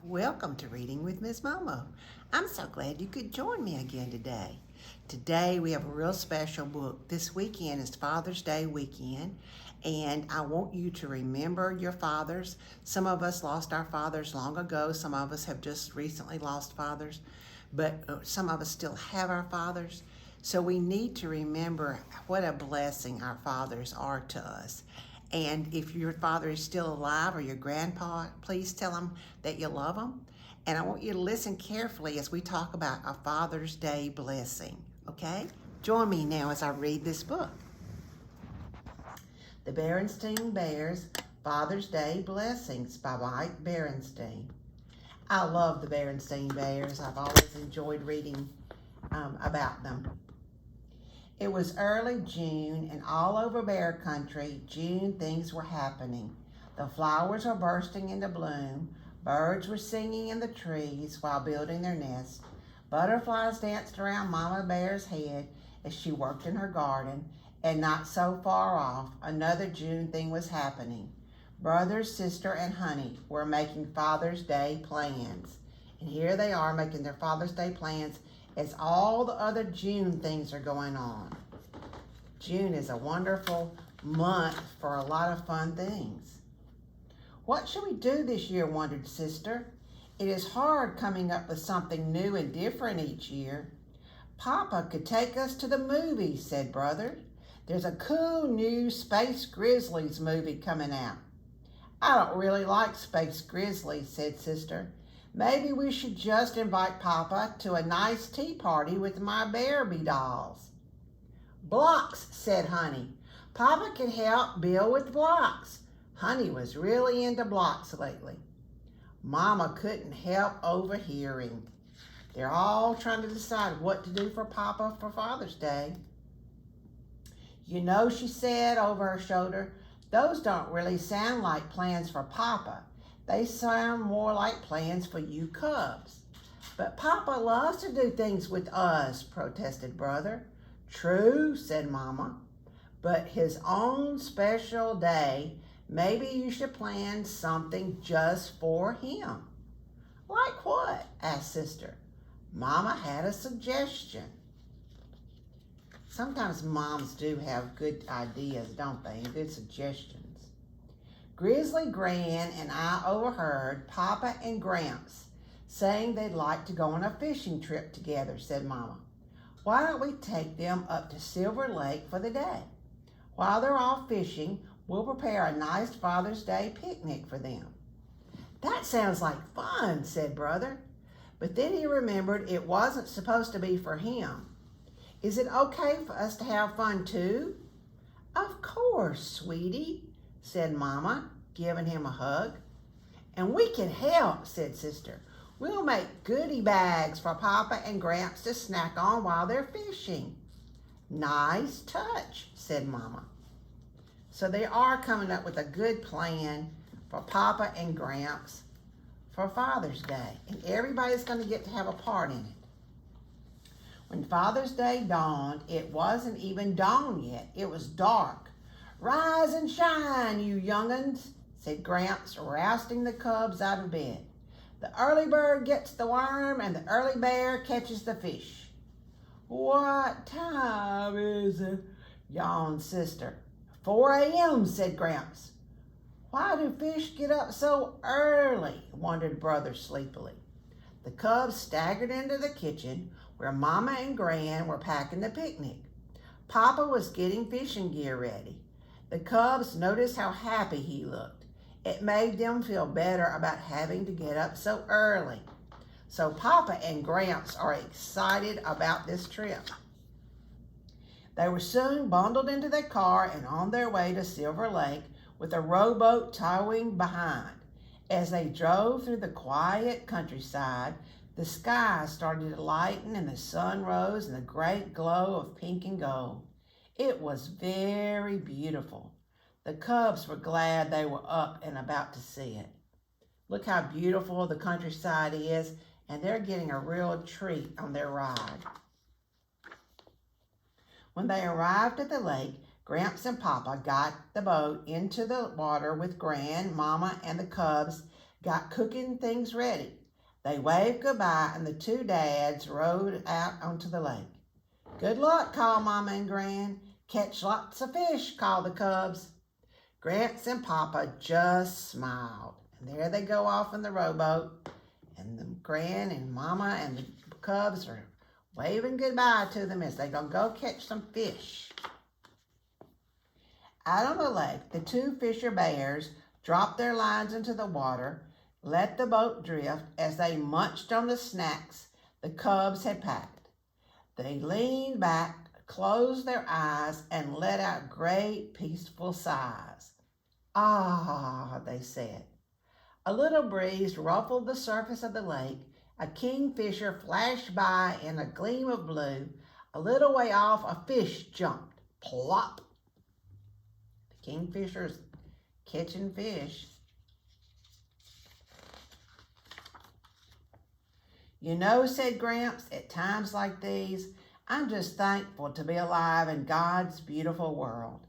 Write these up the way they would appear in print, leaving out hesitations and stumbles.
Welcome to Reading with Ms. Momo. I'm so glad you could join me again today. Today we have a real special book. This weekend is Father's Day weekend, and I want you to remember your fathers. Some of us lost our fathers long ago. Some of us have just recently lost fathers, but some of us still have our fathers. So we need to remember what a blessing our fathers are to us. And if your father is still alive or your grandpa, please tell him that you love him. And I want you to listen carefully as we talk about a Father's Day blessing, okay? Join me now as I read this book. The Berenstain Bears, Father's Day Blessings by Mike Berenstain. I love the Berenstain Bears. I've always enjoyed reading about them. It was early June, and all over Bear Country, June things were happening. The flowers were bursting into bloom. Birds were singing in the trees while building their nests. Butterflies danced around Mama Bear's head as she worked in her garden, and not so far off, another June thing was happening. Brother, sister, and Honey were making Father's Day plans. And here they are making their Father's Day plans as all the other June things are going on. June is a wonderful month for a lot of fun things. What should we do this year, wondered Sister. It is hard coming up with something new and different each year. Papa could take us to the movies, said Brother. There's a cool new Space Grizzlies movie coming out. I don't really like Space Grizzlies, said Sister. Maybe we should just invite Papa to a nice tea party with my Barbie dolls. Blocks, said Honey. Papa can help Bill with blocks. Honey was really into blocks lately. Mama couldn't help overhearing. They're all trying to decide what to do for Papa for Father's Day. You know, she said over her shoulder, those don't really sound like plans for Papa. They sound more like plans for you cubs. But Papa loves to do things with us, protested Brother. True, said Mama, but his own special day, maybe you should plan something just for him. Like what? Asked Sister. Mama had a suggestion. Sometimes moms do have good ideas, don't they? And good suggestions. Grizzly, Gran, and I overheard Papa and Gramps saying they'd like to go on a fishing trip together, said Mama. Why don't we take them up to Silver Lake for the day? While they're off fishing, we'll prepare a nice Father's Day picnic for them. That sounds like fun, said Brother. But then he remembered it wasn't supposed to be for him. Is it okay for us to have fun too? Of course, sweetie, said Mama, giving him a hug. And we can help, said Sister. We'll make goodie bags for Papa and Gramps to snack on while they're fishing. Nice touch, said Mama. So they are coming up with a good plan for Papa and Gramps for Father's Day. And everybody's going to get to have a part in it. When Father's Day dawned, it wasn't even dawn yet. It was dark. Rise and shine, you young'uns, said Gramps, rousting the cubs out of bed. The early bird gets the worm and the early bear catches the fish. What time is it? Yawned Sister. 4 a.m., said Gramps. Why do fish get up so early? Wondered Brother sleepily. The cubs staggered into the kitchen where Mama and Gran were packing the picnic. Papa was getting fishing gear ready. The cubs noticed how happy he looked. It made them feel better about having to get up so early. So Papa and Gramps are excited about this trip. They were soon bundled into their car and on their way to Silver Lake with a rowboat towing behind. As they drove through the quiet countryside, the sky started to lighten and the sun rose in the great glow of pink and gold. It was very beautiful. The cubs were glad they were up and about to see it. Look how beautiful the countryside is, and they're getting a real treat on their ride. When they arrived at the lake, Gramps and Papa got the boat into the water with Gran, Mama, and the cubs got cooking things ready. They waved goodbye, and the two dads rowed out onto the lake. "Good luck," called Mama and Gran. "Catch lots of fish," called the cubs. Gramps and Papa just smiled. And there they go off in the rowboat. And the Gran and Mama and the cubs are waving goodbye to them as they're going to go catch some fish. Out on the lake, the two fisher bears dropped their lines into the water, let the boat drift as they munched on the snacks the cubs had packed. They leaned back, closed their eyes, and let out great peaceful sighs. "Ah," they said. A little breeze ruffled the surface of the lake. A kingfisher flashed by in a gleam of blue. A little way off, a fish jumped. Plop! The kingfisher's catching fish. "You know," said Gramps, "at times like these, I'm just thankful to be alive in God's beautiful world.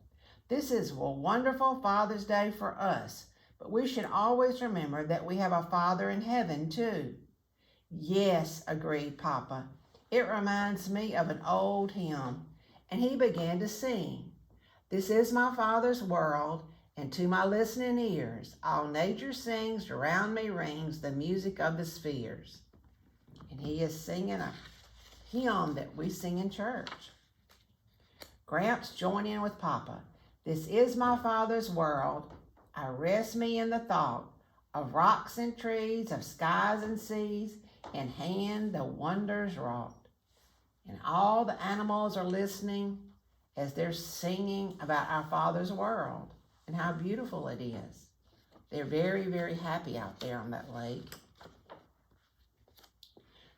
This is a wonderful Father's Day for us, but we should always remember that we have a Father in heaven, too." "Yes," agreed Papa. "It reminds me of an old hymn." And he began to sing. "This is my Father's world, and to my listening ears, all nature sings, around me rings the music of the spheres." And he is singing a hymn that we sing in church. Gramps joined in with Papa. "This is my Father's world. I rest me in the thought of rocks and trees, of skies and seas, in hand the wonders wrought." And all the animals are listening as they're singing about our Father's world and how beautiful it is. They're very, very happy out there on that lake.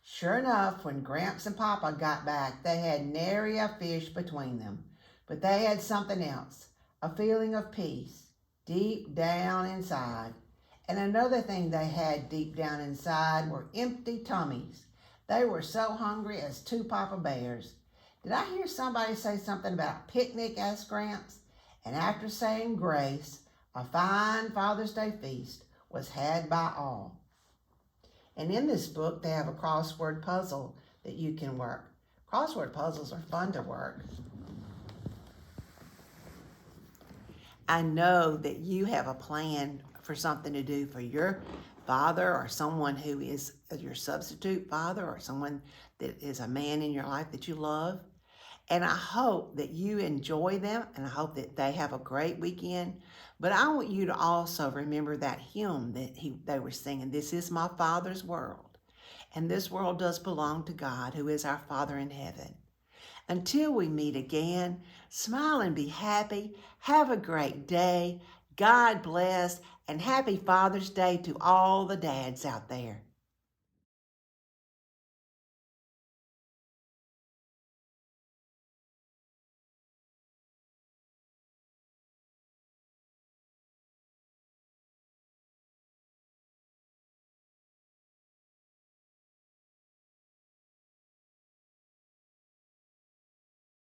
Sure enough, when Gramps and Papa got back, they had nary a fish between them. But they had something else, a feeling of peace, deep down inside. And another thing they had deep down inside were empty tummies. They were so hungry as two Papa Bears. "Did I hear somebody say something about picnic?" asked Gramps. And after saying grace, a fine Father's Day feast was had by all. And in this book, they have a crossword puzzle that you can work. Crossword puzzles are fun to work. I know that you have a plan for something to do for your father or someone who is your substitute father or someone that is a man in your life that you love. And I hope that you enjoy them, and I hope that they have a great weekend. But I want you to also remember that hymn that they were singing, "This is my Father's world." And this world does belong to God, who is our Father in heaven. Until we meet again, smile and be happy. Have a great day. God bless, and happy Father's Day to all the dads out there.